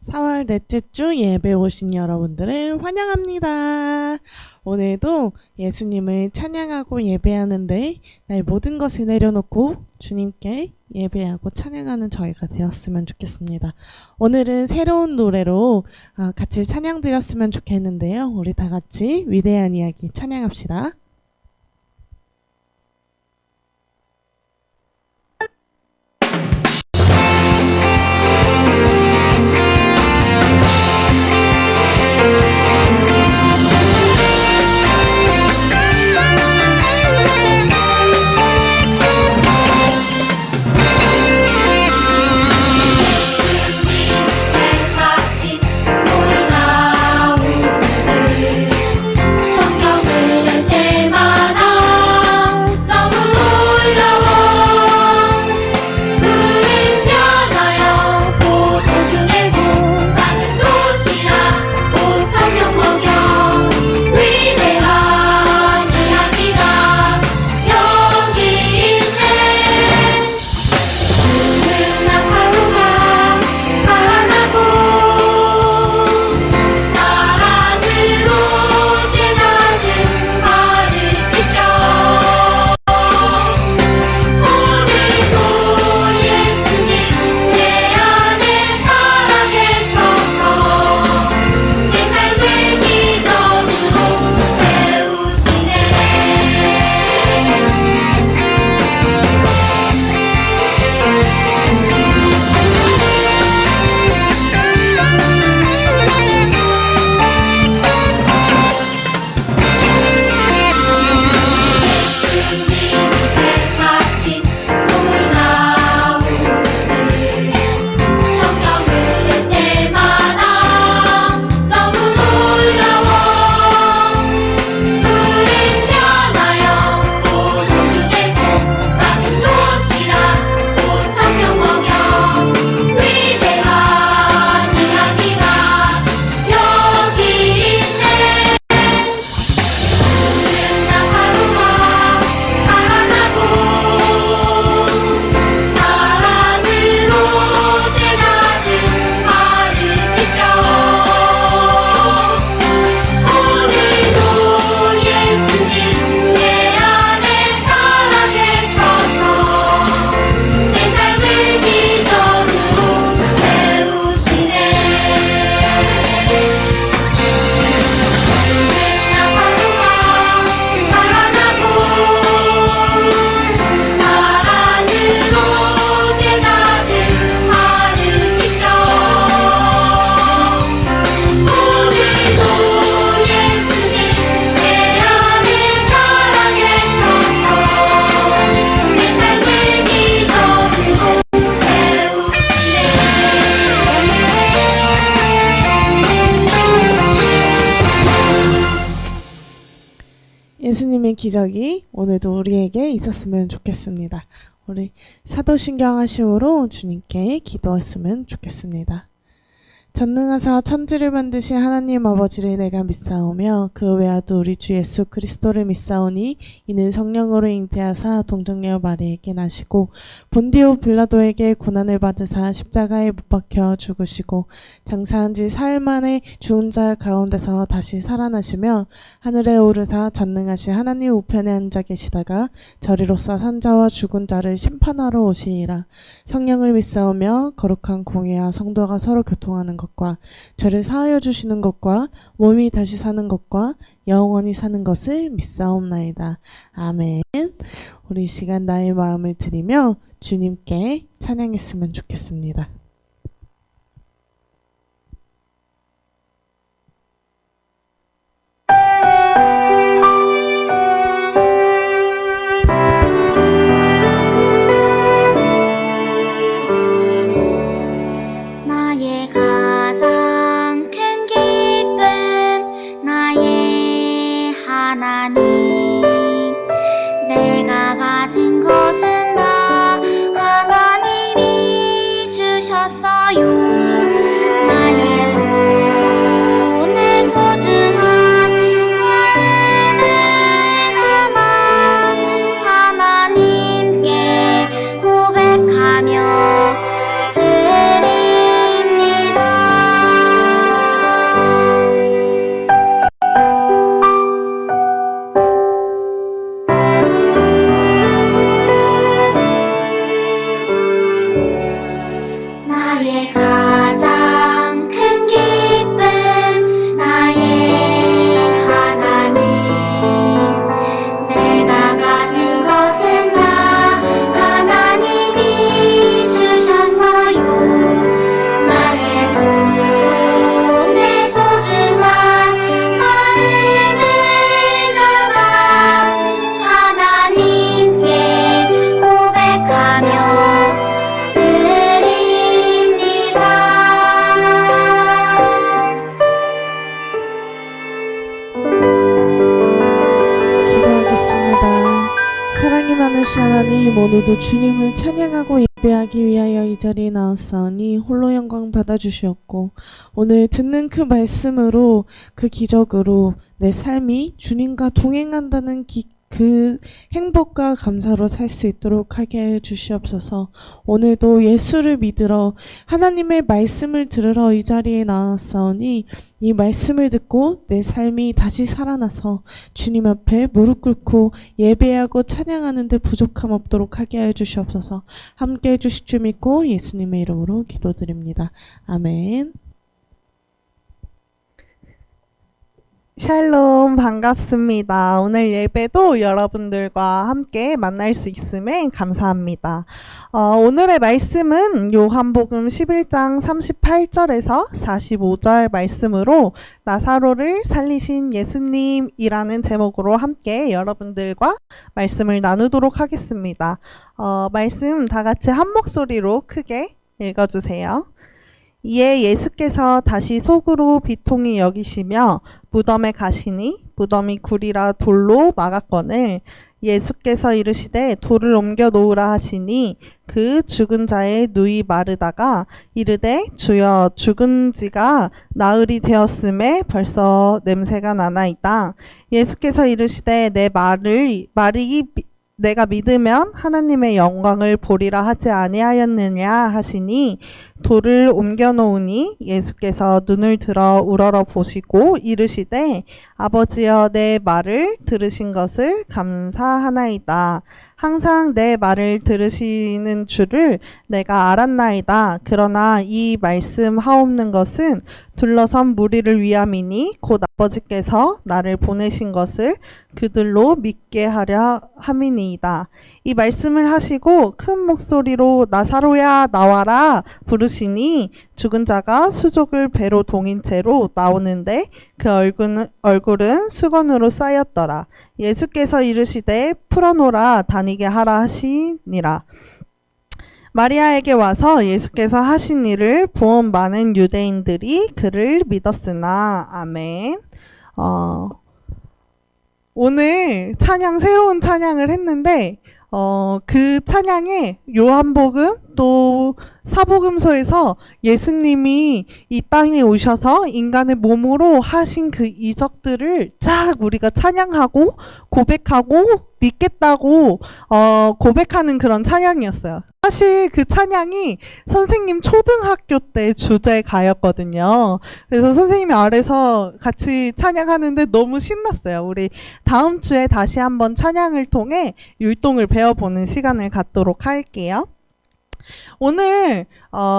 4월 넷째 주 예배 오신 여러분들을 환영합니다. 오늘도 예수님을 찬양하고 예배하는데 나의 모든 것을 내려놓고 주님께 예배하고 찬양하는 저희가 되었으면 좋겠습니다. 오늘은 새로운 노래로 같이 찬양 드렸으면 좋겠는데요. 우리 다 같이 위대한 이야기 찬양합시다. 예수님의 기적이 오늘도 우리에게 있었으면 좋겠습니다. 우리 사도신경 하심으로 주님께 기도했으면 좋겠습니다. 전능하사 천지를 만드신 하나님 아버지를 내가 믿사오며 그 외아도 우리 주 예수 그리스도를 믿사오니 이는 성령으로 잉태하사 동정녀 마리에게 나시고 본디오 빌라도에게 고난을 받으사 십자가에 못 박혀 죽으시고 장사한 지 사흘 만에 죽은 자 가운데서 다시 살아나시며 하늘에 오르사 전능하신 하나님 우편에 앉아 계시다가 저리로서 산자와 죽은 자를 심판하러 오시리라. 성령을 믿사오며 거룩한 공회와 성도가 서로 교통하는 것과 죄를 사하여 주시는 것과 몸이 다시 사는 것과 영원히 사는 것을 믿사옵나이다. 아멘. 우리 시간 나의 마음을 드리며 주님께 찬양했으면 좋겠습니다. 내가 가진 것은 다 하나님이 주셨 나의 가장 큰 기쁨 나의 하나님 내가 가진 것은 나 하나님이 주셨어요 나의 두 손 내 소중한 마음을 담아 하나님께 고백하며 드립니다. 기도하겠습니다. 사랑이 많으신 하나님, 오늘도 주님을 찬양하고 예배하기 위하여 이 자리에 나왔사오니 홀로 영광 받아주시옵고, 오늘 듣는 그 말씀으로, 그 기적으로 내 삶이 주님과 동행한다는 그 행복과 감사로 살 수 있도록 하게 해 주시옵소서. 오늘도 예수를 믿으러, 하나님의 말씀을 들으러 이 자리에 나왔사오니 이 말씀을 듣고 내 삶이 다시 살아나서 주님 앞에 무릎 꿇고 예배하고 찬양하는 데 부족함 없도록 하게 해 주시옵소서. 함께 해 주실 줄 믿고 예수님의 이름으로 기도드립니다. 아멘. 샬롬, 반갑습니다. 오늘 예배도 여러분들과 함께 만날 수 있음에 감사합니다. 오늘의 말씀은 요한복음 11장 38절에서 45절 말씀으로 나사로를 살리신 예수님이라는 제목으로 함께 여러분들과 말씀을 나누도록 하겠습니다. 말씀 다 같이 한 목소리로 크게 읽어주세요. 이에 예수께서 다시 속으로 비통히 여기시며 무덤에 가시니 무덤이 굴이라 돌로 막았거늘 예수께서 이르시되 돌을 옮겨 놓으라 하시니 그 죽은 자의 누이 마르다가 이르되 주여 죽은 지가 나흘이 되었음에 벌써 냄새가 나나이다. 예수께서 이르시되 내 말이 내가 믿으면 하나님의 영광을 보리라 하지 아니하였느냐 하시니 돌을 옮겨 놓으니 예수께서 눈을 들어 우러러 보시고 이르시되 아버지여 내 말을 들으신 것을 감사하나이다. 항상 내 말을 들으시는 줄을 내가 알았나이다. 그러나 이 말씀 하옵는 것은 둘러선 무리를 위함이니 곧 아버지께서 나를 보내신 것을 그들로 믿게 하려 함이니이다. 이 말씀을 하시고 큰 목소리로 나사로야 나와라 부르시니 죽은 자가 수족을 배로 동인 채로 나오는데 그 얼굴은 수건으로 쌓였더라. 예수께서 이르시되 풀어놓으라 다니게 하라 하시니라. 마리아에게 와서 예수께서 하신 일을 본 많은 유대인들이 그를 믿었으나 아멘. 오늘 새로운 찬양을 했는데 그 찬양에 요한복음 또 사복음서에서 예수님이 이 땅에 오셔서 인간의 몸으로 하신 그 이적들을 쫙 우리가 찬양하고 고백하고 믿겠다고 고백하는 그런 찬양이었어요. 사실 그 찬양이 선생님 초등학교 때 주제가였거든요. 그래서 선생님이 아래서 같이 찬양하는데 너무 신났어요. 우리 다음 주에 다시 한번 찬양을 통해 율동을 배워보는 시간을 갖도록 할게요. 오늘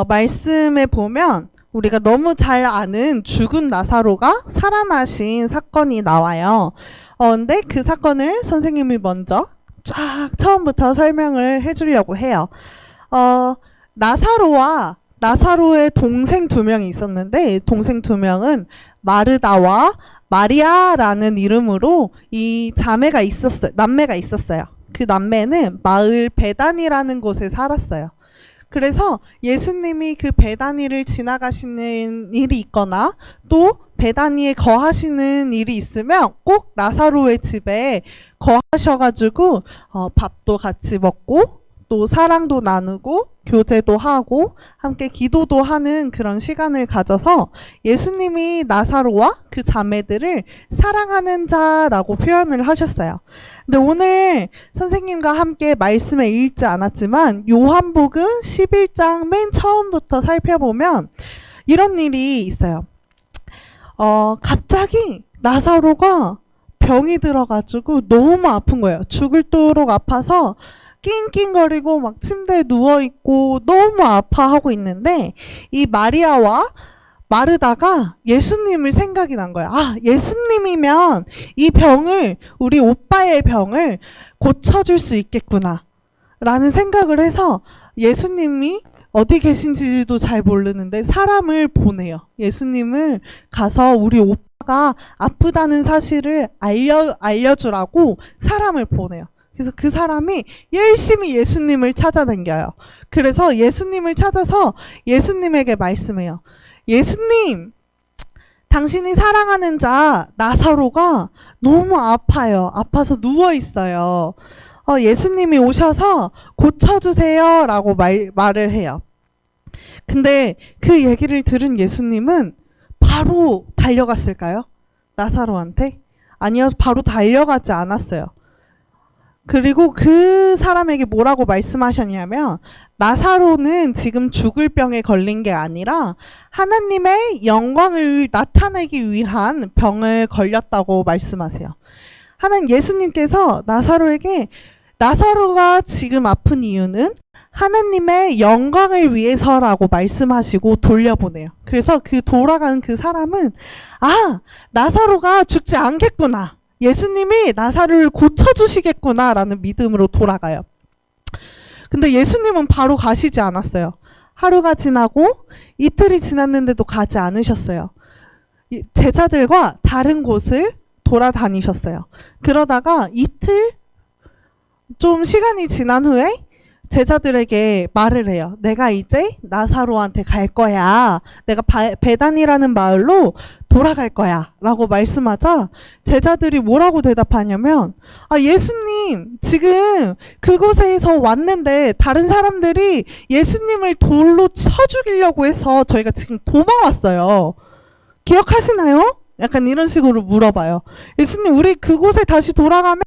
말씀에 보면 우리가 너무 잘 아는 죽은 나사로가 살아나신 사건이 나와요. 근데 그 사건을 선생님이 먼저 쫙 처음부터 설명을 해주려고 해요. 나사로의 동생 두 명이 있었는데 동생 두 명은 마르다와 마리아라는 이름으로 이 자매가 있었어요. 남매가 있었어요. 그 남매는 마을 베다니라는 곳에 살았어요. 그래서 예수님이 그 베다니를 지나가시는 일이 있거나 또 베다니에 거하시는 일이 있으면 꼭 나사로의 집에 거하셔가지고 밥도 같이 먹고 또 사랑도 나누고 교제도 하고 함께 기도도 하는 그런 시간을 가져서 예수님이 나사로와 그 자매들을 사랑하는 자라고 표현을 하셨어요. 근데 오늘 선생님과 함께 말씀을 읽지 않았지만 요한복음 11장 맨 처음부터 살펴보면 이런 일이 있어요. 갑자기 나사로가 병이 들어가지고 너무 아픈 거예요. 죽을 도록 아파서 낑낑거리고 막 침대에 누워있고 너무 아파하고 있는데 이 마리아와 마르다가 예수님을 생각이 난 거야. 아, 예수님이면 이 병을, 우리 오빠의 병을 고쳐줄 수 있겠구나 라는 생각을 해서 예수님이 어디 계신지도 잘 모르는데 사람을 보내요. 예수님을 가서 우리 오빠가 아프다는 사실을 알려주라고 사람을 보내요. 그래서 그 사람이 열심히 예수님을 찾아다녀요. 그래서 예수님을 찾아서 예수님에게 말씀해요. 예수님, 당신이 사랑하는 자 나사로가 너무 아파요. 아파서 누워 있어요. 예수님이 오셔서 고쳐주세요 라고 말을 해요. 근데 그 얘기를 들은 예수님은 바로 달려갔을까요? 나사로한테? 아니요, 바로 달려가지 않았어요. 그리고 그 사람에게 뭐라고 말씀하셨냐면 나사로는 지금 죽을 병에 걸린 게 아니라 하나님의 영광을 나타내기 위한 병을 걸렸다고 말씀하세요. 예수님께서 나사로에게 나사로가 지금 아픈 이유는 하나님의 영광을 위해서라고 말씀하시고 돌려보내요. 그래서 그 돌아간 그 사람은 아, 나사로가 죽지 않겠구나. 예수님이 나사로를 고쳐주시겠구나 라는 믿음으로 돌아가요. 근데 예수님은 바로 가시지 않았어요. 하루가 지나고 이틀이 지났는데도 가지 않으셨어요. 제자들과 다른 곳을 돌아다니셨어요. 그러다가 이틀 좀 시간이 지난 후에 제자들에게 말을 해요. 내가 이제 나사로한테 갈 거야. 내가 베단이라는 마을로 돌아갈 거야. 라고 말씀하자 제자들이 뭐라고 대답하냐면 아, 예수님 지금 그곳에서 왔는데 다른 사람들이 예수님을 돌로 쳐 죽이려고 해서 저희가 지금 도망왔어요. 기억하시나요? 약간 이런 식으로 물어봐요. 예수님, 우리 그곳에 다시 돌아가면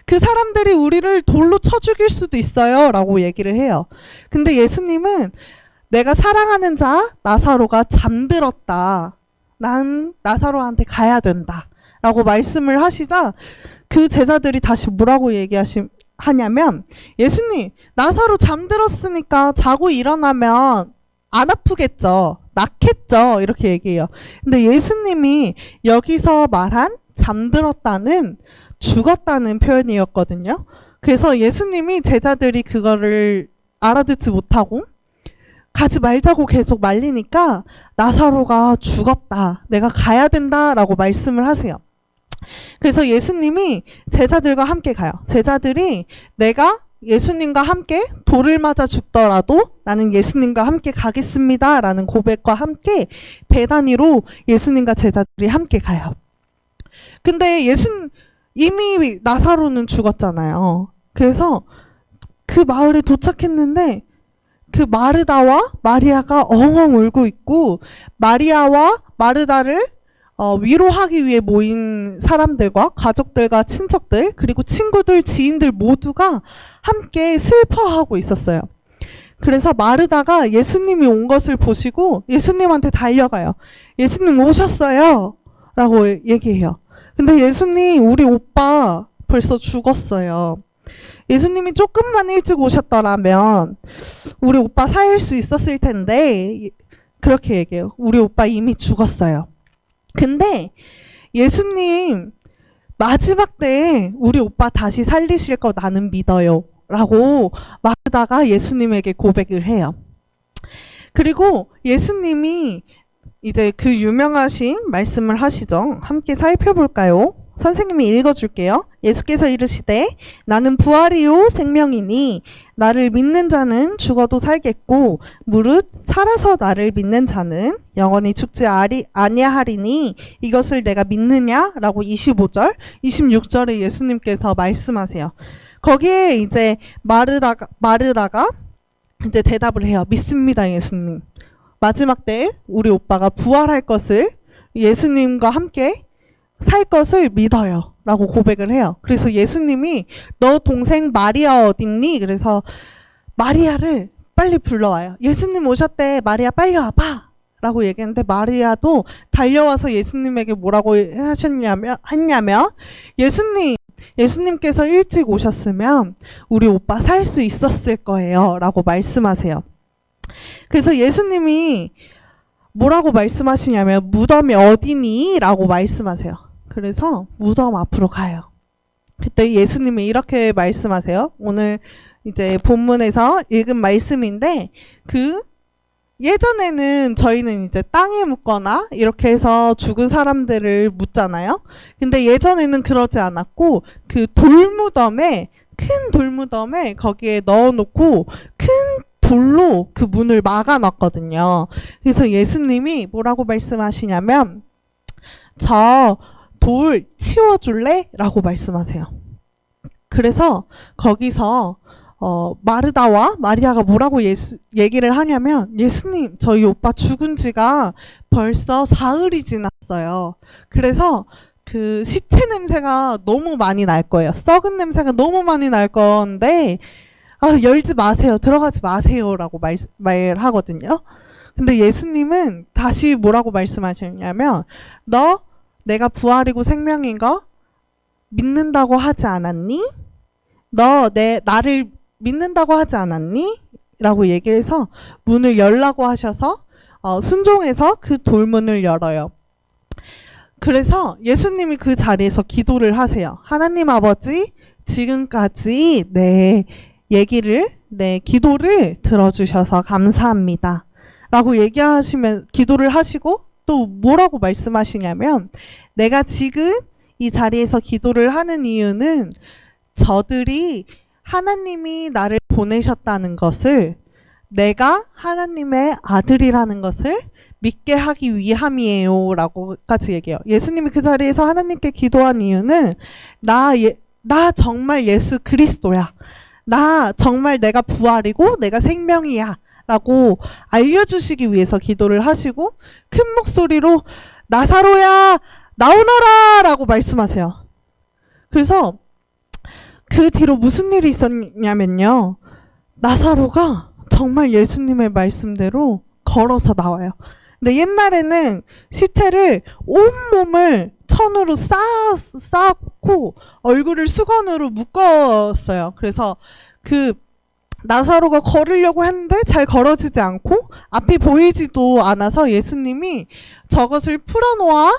그 사람들이 우리를 돌로 쳐 죽일 수도 있어요. 라고 얘기를 해요. 근데 예수님은 내가 사랑하는 자 나사로가 잠들었다. 난 나사로한테 가야 된다. 라고 말씀을 하시자 그 제자들이 다시 뭐라고 하냐면 예수님, 나사로 잠들었으니까 자고 일어나면 안 아프겠죠. 낫겠죠. 이렇게 얘기해요. 근데 예수님이 여기서 말한 잠들었다는 죽었다는 표현이었거든요. 그래서 예수님이 제자들이 그거를 알아듣지 못하고 가지 말자고 계속 말리니까 나사로가 죽었다. 내가 가야 된다라고 말씀을 하세요. 그래서 예수님이 제자들과 함께 가요. 제자들이 내가 예수님과 함께 돌을 맞아 죽더라도 나는 예수님과 함께 가겠습니다. 라는 고백과 함께 베다니로 예수님과 제자들이 함께 가요. 근데 이미 나사로는 죽었잖아요. 그래서 그 마을에 도착했는데 그 마르다와 마리아가 엉엉 울고 있고 마리아와 마르다를 위로하기 위해 모인 사람들과 가족들과 친척들 그리고 친구들, 지인들 모두가 함께 슬퍼하고 있었어요. 그래서 마르다가 예수님이 온 것을 보시고 예수님한테 달려가요. 예수님 오셨어요. 라고 얘기해요. 근데 예수님, 우리 오빠 벌써 죽었어요. 예수님이 조금만 일찍 오셨더라면 우리 오빠 살릴 수 있었을 텐데 그렇게 얘기해요. 우리 오빠 이미 죽었어요. 근데 예수님 마지막 때에 우리 오빠 다시 살리실 거 나는 믿어요. 라고 마르다가 예수님에게 고백을 해요. 그리고 예수님이 이제 그 유명하신 말씀을 하시죠. 함께 살펴볼까요? 선생님이 읽어줄게요. 예수께서 이르시되 나는 부활이요 생명이니 나를 믿는 자는 죽어도 살겠고 무릇 살아서 나를 믿는 자는 영원히 죽지 아니하리니 이것을 내가 믿느냐? 라고 25절, 26절에 예수님께서 말씀하세요. 거기에 이제 마르다가 이제 대답을 해요. 믿습니다, 예수님. 마지막 때에 우리 오빠가 부활할 것을 예수님과 함께 살 것을 믿어요. 라고 고백을 해요. 그래서 예수님이 너 동생 마리아 어딨니? 그래서 마리아를 빨리 불러와요. 예수님 오셨대. 마리아 빨리 와봐. 라고 얘기했는데 마리아도 달려와서 예수님에게 뭐라고 했냐면 예수님 예수님께서 일찍 오셨으면 우리 오빠 살 수 있었을 거예요 라고 말씀하세요. 그래서 예수님이 뭐라고 말씀하시냐면 무덤이 어디니? 라고 말씀하세요. 그래서 무덤 앞으로 가요. 그때 예수님이 이렇게 말씀하세요. 오늘 이제 본문에서 읽은 말씀인데 예전에는 저희는 이제 땅에 묻거나 이렇게 해서 죽은 사람들을 묻잖아요. 근데 예전에는 그러지 않았고 그 돌무덤에 큰 돌무덤에 거기에 넣어놓고 큰 돌로 그 문을 막아놨거든요. 그래서 예수님이 뭐라고 말씀하시냐면 저 돌 치워줄래? 라고 말씀하세요. 그래서 거기서 마르다와 마리아가 뭐라고 얘기를 하냐면 예수님 저희 오빠 죽은 지가 벌써 사흘이 지났어요. 그래서 그 시체 냄새가 너무 많이 날 거예요. 썩은 냄새가 너무 많이 날 건데 열지 마세요. 들어가지 마세요. 라고 말하거든요. 근데 예수님은 다시 뭐라고 말씀하셨냐면 내가 부활이고 생명인 거 믿는다고 하지 않았니? 나를 믿는다고 하지 않았니? 라고 얘기해서 문을 열라고 하셔서 순종해서 그 돌문을 열어요. 그래서 예수님이 그 자리에서 기도를 하세요. 하나님 아버지 지금까지 내 기도를 들어주셔서 감사합니다. 라고 얘기하시면 기도를 하시고 또 뭐라고 말씀하시냐면 내가 지금 이 자리에서 기도를 하는 이유는 저들이 하나님이 나를 보내셨다는 것을 내가 하나님의 아들이라는 것을 믿게 하기 위함이에요 라고까지 얘기해요. 예수님이 그 자리에서 하나님께 기도한 이유는 나 정말 예수 그리스도야. 나 정말 내가 부활이고 내가 생명이야 라고 알려주시기 위해서 기도를 하시고 큰 목소리로 나사로야 나오너라 라고 말씀하세요. 그래서 그 뒤로 무슨 일이 있었냐면요. 나사로가 정말 예수님의 말씀대로 걸어서 나와요. 근데 옛날에는 시체를 온몸을 천으로 쌓고 얼굴을 수건으로 묶었어요. 그래서 그 나사로가 걸으려고 했는데 잘 걸어지지 않고 앞이 보이지도 않아서 예수님이 저것을 풀어놓아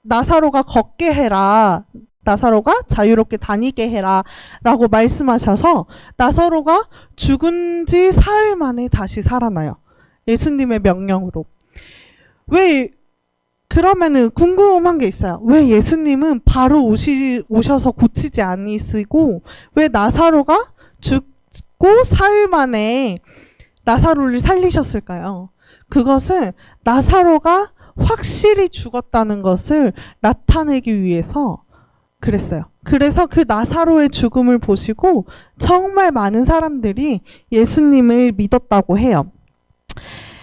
나사로가 걷게 해라. 나사로가 자유롭게 다니게 해라 라고 말씀하셔서 나사로가 죽은 지 사흘 만에 다시 살아나요. 예수님의 명령으로. 그러면은 궁금한 게 있어요. 왜 예수님은 바로 오셔서 고치지 않으시고 왜 나사로가 죽고 사흘 만에 나사로를 살리셨을까요? 그것은 나사로가 확실히 죽었다는 것을 나타내기 위해서 그랬어요. 그래서 그 나사로의 죽음을 보시고 정말 많은 사람들이 예수님을 믿었다고 해요.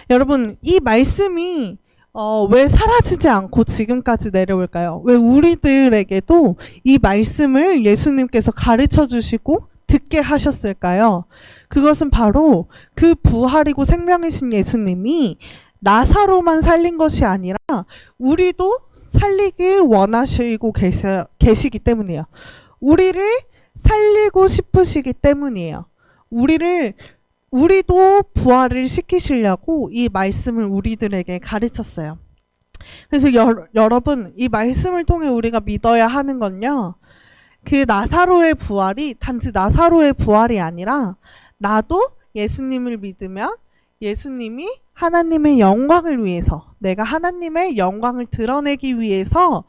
여러분, 이 말씀이 왜 사라지지 않고 지금까지 내려올까요? 왜 우리들에게도 이 말씀을 예수님께서 가르쳐 주시고 듣게 하셨을까요? 그것은 바로 그 부활이고 생명이신 예수님이 나사로만 살린 것이 아니라 우리도 살리길 원하시고 계시기 때문이에요. 우리를 살리고 싶으시기 때문이에요. 우리도 부활을 시키시려고 이 말씀을 우리들에게 가르쳤어요. 그래서 여러분, 이 말씀을 통해 우리가 믿어야 하는 건요. 그 나사로의 부활이 단지 나사로의 부활이 아니라 나도 예수님을 믿으면 예수님이 하나님의 영광을 위해서, 내가 하나님의 영광을 드러내기 위해서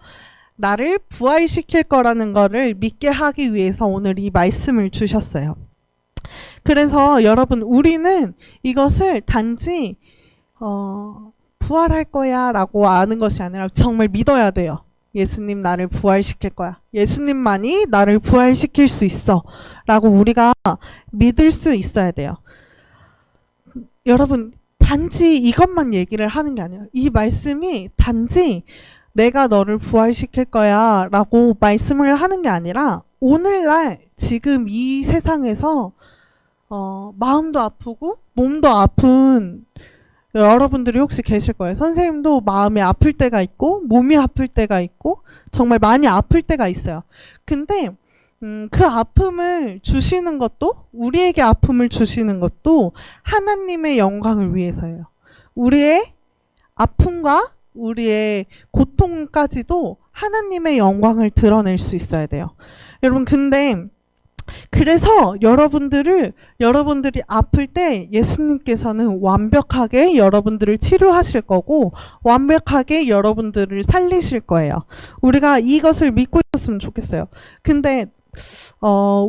나를 부활시킬 거라는 거를 믿게 하기 위해서 오늘 이 말씀을 주셨어요. 그래서 여러분, 우리는 이것을 단지 부활할 거야 라고 아는 것이 아니라 정말 믿어야 돼요. 예수님 나를 부활시킬 거야. 예수님만이 나를 부활시킬 수 있어 라고 우리가 믿을 수 있어야 돼요. 여러분, 단지 이것만 얘기를 하는 게 아니에요. 이 말씀이 단지 내가 너를 부활시킬 거야 라고 말씀을 하는 게 아니라 오늘날 지금 이 세상에서 마음도 아프고 몸도 아픈 여러분들이 혹시 계실 거예요. 선생님도 마음이 아플 때가 있고 몸이 아플 때가 있고 정말 많이 아플 때가 있어요. 근데 그 아픔을 주시는 것도 우리에게 아픔을 주시는 것도 하나님의 영광을 위해서예요. 우리의 아픔과 우리의 고통까지도 하나님의 영광을 드러낼 수 있어야 돼요. 여러분 근데 그래서 여러분들이 아플 때 예수님께서는 완벽하게 여러분들을 치료하실 거고 완벽하게 여러분들을 살리실 거예요. 우리가 이것을 믿고 있었으면 좋겠어요. 근데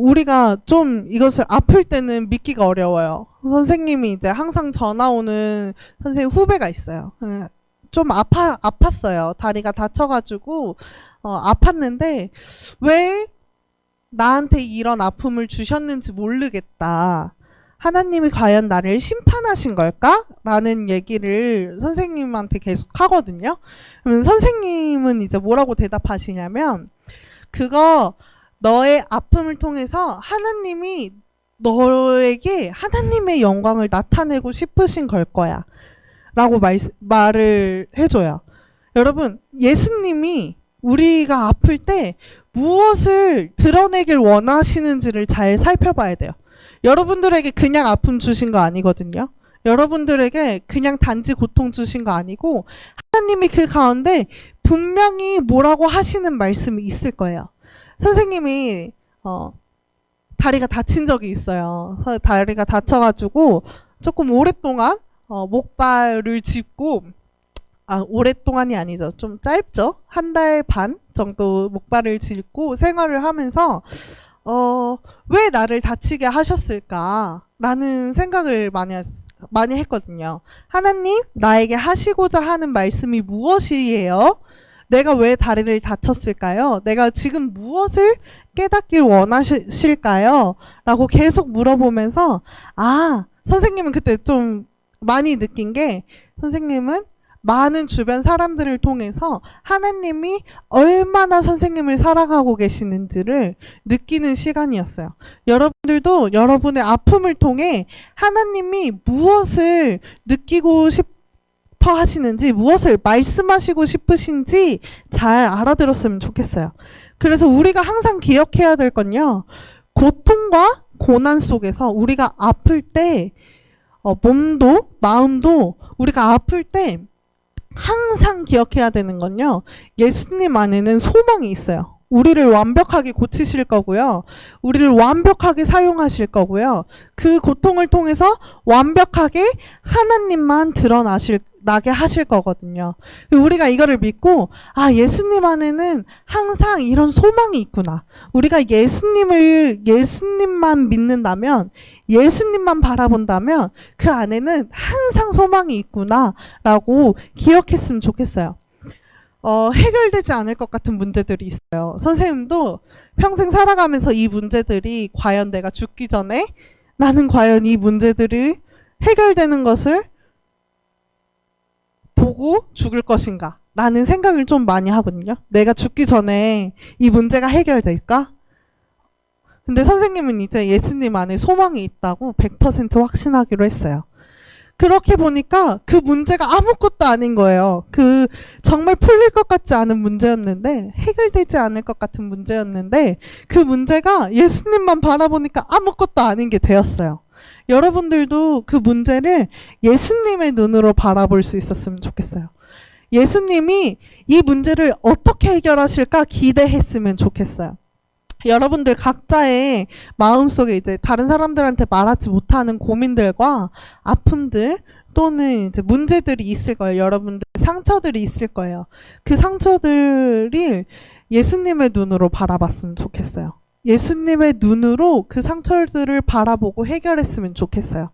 우리가 좀 이것을 아플 때는 믿기가 어려워요. 선생님이 이제 항상 전화 오는 선생님 후배가 있어요. 좀 아팠어요. 다리가 다쳐가지고 아팠는데 왜 나한테 이런 아픔을 주셨는지 모르겠다. 하나님이 과연 나를 심판하신 걸까? 라는 얘기를 선생님한테 계속 하거든요. 그러면 선생님은 이제 뭐라고 대답하시냐면 그거 너의 아픔을 통해서 하나님이 너에게 하나님의 영광을 나타내고 싶으신 걸 거야. 라고 말을 해줘요. 여러분, 예수님이 우리가 아플 때 무엇을 드러내길 원하시는지를 잘 살펴봐야 돼요. 여러분들에게 그냥 아픔 주신 거 아니거든요. 여러분들에게 그냥 단지 고통 주신 거 아니고 하나님이 그 가운데 분명히 뭐라고 하시는 말씀이 있을 거예요. 선생님이 다리가 다친 적이 있어요. 다리가 다쳐가지고 조금 오랫동안 목발을 짚고 오랫동안이 아니죠. 좀 짧죠. 한 달 반 정도 목발을 짚고 생활을 하면서 왜 나를 다치게 하셨을까라는 생각을 많이 했거든요. 하나님, 나에게 하시고자 하는 말씀이 무엇이에요? 내가 왜 다리를 다쳤을까요? 내가 지금 무엇을 깨닫길 원하실까요? 라고 계속 물어보면서 선생님은 그때 좀 많이 느낀 게 선생님은 많은 주변 사람들을 통해서 하나님이 얼마나 선생님을 사랑하고 계시는지를 느끼는 시간이었어요. 여러분들도 여러분의 아픔을 통해 하나님이 무엇을 느끼고 싶어 하시는지 무엇을 말씀하시고 싶으신지 잘 알아들었으면 좋겠어요. 그래서 우리가 항상 기억해야 될 건요. 고통과 고난 속에서 우리가 아플 때 몸도 마음도 우리가 아플 때 항상 기억해야 되는 건요. 예수님 안에는 소망이 있어요. 우리를 완벽하게 고치실 거고요. 우리를 완벽하게 사용하실 거고요. 그 고통을 통해서 완벽하게 하나님만 나게 하실 거거든요. 우리가 이거를 믿고 예수님 안에는 항상 이런 소망이 있구나. 우리가 예수님만 믿는다면 예수님만 바라본다면 그 안에는 항상 소망이 있구나 라고 기억했으면 좋겠어요. 해결되지 않을 것 같은 문제들이 있어요. 선생님도 평생 살아가면서 이 문제들이 과연 내가 죽기 전에 나는 과연 이 문제들이 해결되는 것을 보고 죽을 것인가 라는 생각을 좀 많이 하거든요. 내가 죽기 전에 이 문제가 해결될까? 근데 선생님은 이제 예수님 안에 소망이 있다고 100% 확신하기로 했어요. 그렇게 보니까 그 문제가 아무것도 아닌 거예요. 정말 풀릴 것 같지 않은 문제였는데 해결되지 않을 것 같은 문제였는데 그 문제가 예수님만 바라보니까 아무것도 아닌 게 되었어요. 여러분들도 그 문제를 예수님의 눈으로 바라볼 수 있었으면 좋겠어요. 예수님이 이 문제를 어떻게 해결하실까 기대했으면 좋겠어요. 여러분들 각자의 마음속에 이제 다른 사람들한테 말하지 못하는 고민들과 아픔들 또는 이제 문제들이 있을 거예요. 여러분들 상처들이 있을 거예요. 그 상처들이 예수님의 눈으로 바라봤으면 좋겠어요. 예수님의 눈으로 그 상처들을 바라보고 해결했으면 좋겠어요.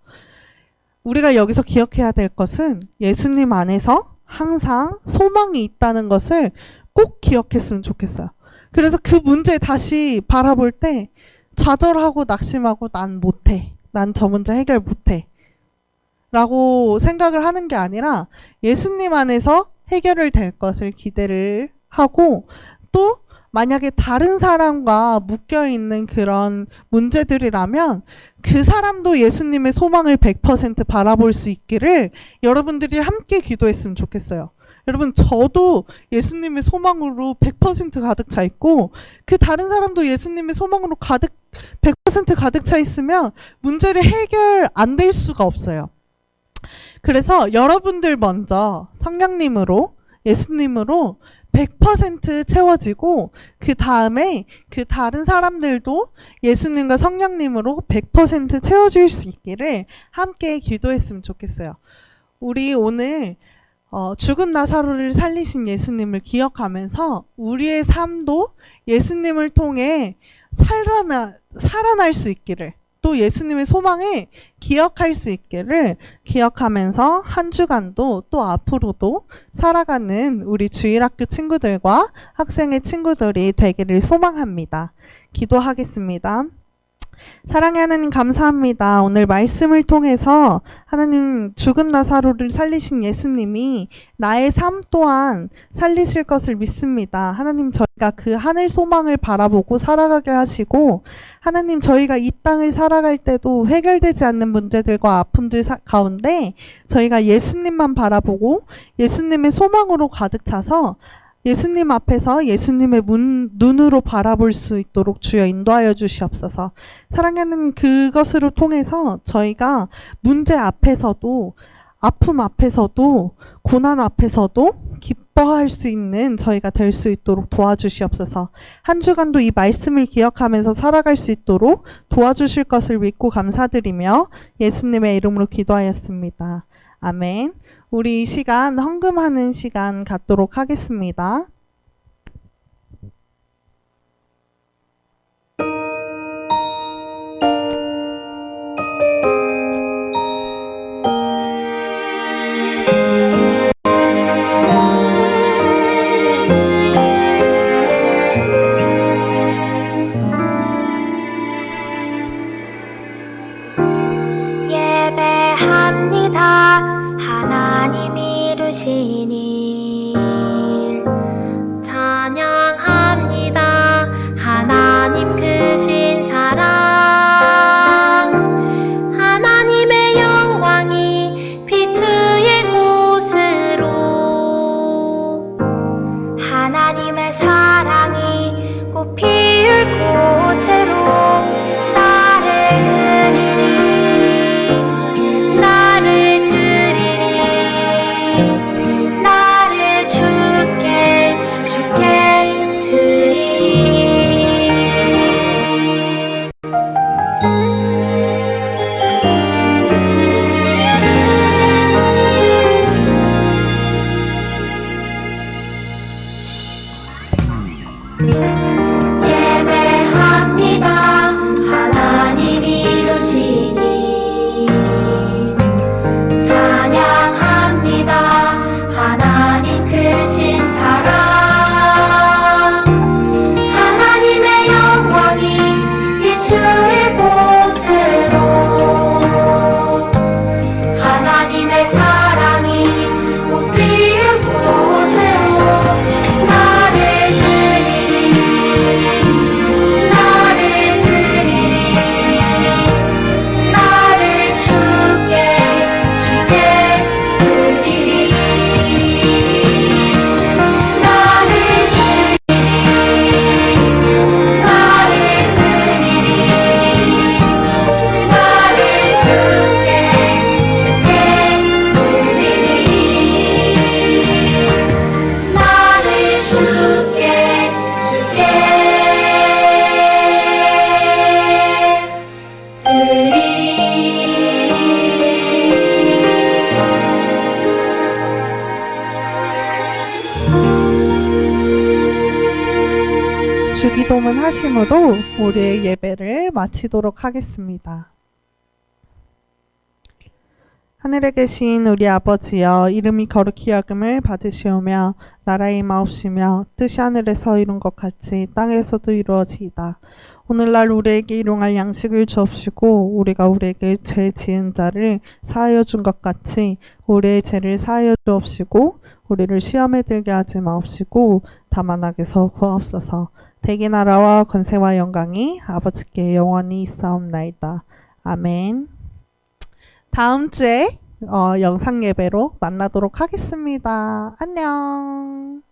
우리가 여기서 기억해야 될 것은 예수님 안에서 항상 소망이 있다는 것을 꼭 기억했으면 좋겠어요. 그래서 그 문제 다시 바라볼 때 좌절하고 낙심하고 난 못해. 난 저 문제 해결 못해. 라고 생각을 하는 게 아니라 예수님 안에서 해결을 될 것을 기대를 하고 또 만약에 다른 사람과 묶여있는 그런 문제들이라면 그 사람도 예수님의 소망을 100% 바라볼 수 있기를 여러분들이 함께 기도했으면 좋겠어요. 여러분, 저도 예수님의 소망으로 100% 가득 차 있고 그 다른 사람도 예수님의 소망으로 100% 가득 차 있으면 문제를 해결 안 될 수가 없어요. 그래서 여러분들 먼저 성령님으로, 예수님으로 100% 채워지고 그 다음에 그 다른 사람들도 예수님과 성령님으로 100% 채워질 수 있기를 함께 기도했으면 좋겠어요. 우리 오늘 죽은 나사로를 살리신 예수님을 기억하면서 우리의 삶도 예수님을 통해 살아날 수 있기를, 또 예수님의 소망을 기억할 수 있기를 기억하면서 한 주간도 또 앞으로도 살아가는 우리 주일학교 친구들과 학생의 친구들이 되기를 소망합니다. 기도하겠습니다. 사랑의 하나님, 감사합니다. 오늘 말씀을 통해서 하나님, 죽은 나사로를 살리신 예수님이 나의 삶 또한 살리실 것을 믿습니다. 하나님, 저희가 그 하늘 소망을 바라보고 살아가게 하시고, 하나님, 저희가 이 땅을 살아갈 때도 해결되지 않는 문제들과 아픔들 가운데 저희가 예수님만 바라보고 예수님의 소망으로 가득 차서 예수님 앞에서 예수님의 눈으로 바라볼 수 있도록 주여 인도하여 주시옵소서. 사랑하는 그것으로 통해서 저희가 문제 앞에서도, 아픔 앞에서도, 고난 앞에서도 기뻐할 수 있는 저희가 될 수 있도록 도와주시옵소서. 한 주간도 이 말씀을 기억하면서 살아갈 수 있도록 도와주실 것을 믿고 감사드리며 예수님의 이름으로 기도하였습니다. 아멘. 우리 이 시간 헌금하는 시간 갖도록 하겠습니다. 예배합니다. 하나님 이루신 일 찬양합니다. 하나님 크신 사랑, 하나님의 영광이 비추일 곳으로, 하나님의 사랑이 꽃 피울 곳으로 나를 드리리, 나를 드리리, 나를 주께 드리리. 예배합니다. 하나님 이루신 일 찬양합니다. 하나님 크신 사랑, 하나님의 영광이 비추일 곳으로, 하나님의 사랑이 꽃 피울 곳으로 나를 드리리, 나를 드리리, 나를 주께 드리리, 나를 드리리, 나를 드리리, 나를 주께 드리리, 나를 주께 주기도문 하심으로 우리의 예배를 마치도록 하겠습니다. 하늘에 계신 우리 아버지여, 이름이 거룩히 여김을 받으시오며 나라의 마옵시며 뜻이 하늘에서 이룬 것 같이 땅에서도 이루어지이다. 오늘날 우리에게 일용할 양식을 주옵시고 우리가 우리에게 죄 지은 자를 사하여 준 것 같이 우리의 죄를 사하여 주옵시고 우리를 시험에 들게 하지 마옵시고 다만 악에서 구하옵소서. 대개 나라와 권세와 영광이 아버지께 영원히 있사옵나이다. 아멘. 다음 주에 영상 예배로 만나도록 하겠습니다. 안녕.